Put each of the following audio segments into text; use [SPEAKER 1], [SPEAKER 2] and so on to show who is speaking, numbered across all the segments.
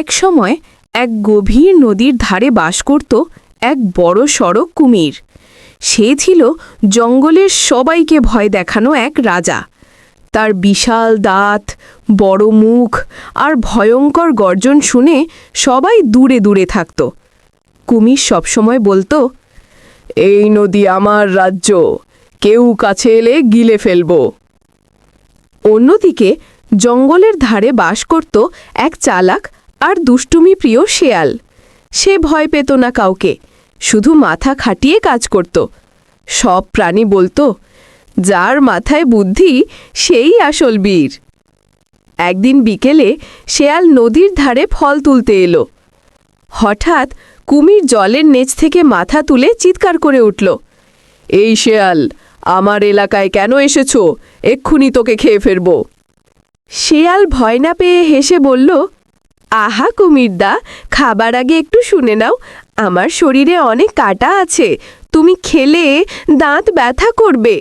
[SPEAKER 1] এক সময় এক গভীর নদীর ধারে বাস করত এক বড় সড়ো কুমির। সে ছিল জঙ্গলের সবাইকে ভয় দেখানো এক রাজা। তার বিশাল দাঁত, বড় মুখ আর ভয়ঙ্কর গর্জন শুনে সবাই দূরে দূরে থাকত। কুমির সবসময় বলতো, এই নদী আমার রাজ্য, কেউ কাছে এলে গিলে ফেলব। অন্যদিকে জঙ্গলের ধারে বাস করত এক চালাক আর দুষ্টুমি প্রিয় শেয়াল। সে ভয় পেত না কাউকে, শুধু মাথা খাটিয়ে কাজ করত। সব প্রাণী বলতো, যার মাথায় বুদ্ধি সেই আসল বীর। একদিন বিকেলে শেয়াল নদীর ধারে ফল তুলতে এলো। হঠাৎ কুমির জলের নিচ থেকে মাথা তুলে চিৎকার করে উঠল, এই শেয়াল, আমার এলাকায় কেন এসেছো? এক্ষুনি তোকে খেয়ে ফেলব। শেয়াল ভয় না পেয়ে হেসে বলল, আহা কুমিরদা, খাবার আগে একটু শুনে নাও, আমার শরীরে অনেক কাঁটা আছে, তুমি খেলে দাঁত ব্যথা করবে।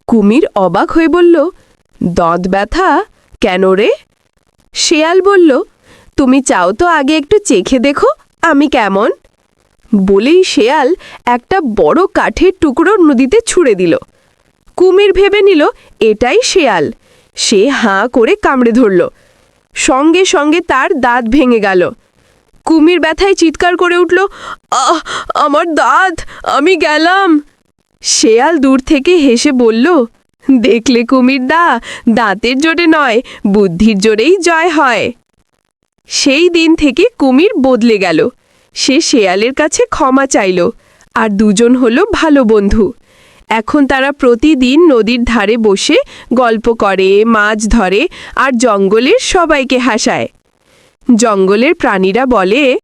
[SPEAKER 1] কুমির অবাক হয়ে বলল, দাঁত ব্যথা কেন রে? শেয়াল বলল, তুমি চাও তো আগে একটু চেখে দেখো আমি কেমন। বলেই শেয়াল একটা বড় কাঠের টুকরো নদীতে ছুঁড়ে দিল। কুমির ভেবে নিল এটাই শেয়াল। সে হাঁ করে কামড়ে ধরল। সঙ্গে সঙ্গে তার দাঁত ভেঙে গেল। কুমির ব্যথায় চিৎকার করে উঠল, আহ, আমার দাঁত, আমি গেলাম। শেয়াল দূর থেকে হেসে বলল, দেখলে কুমিরদা, দাঁতের জোরে নয়, বুদ্ধির জোরেই জয় হয়। সেই দিন থেকে কুমির বদলে গেল। সে শেয়ালের কাছে ক্ষমা চাইল, আর দুজন হলো ভালো বন্ধু। এখন তারা প্রতিদিন নদীর ধারে বসে গল্প করে, মাছ ধরে আর জঙ্গলের সবাইকে হাসায়। জঙ্গলের প্রাণীরা বলে,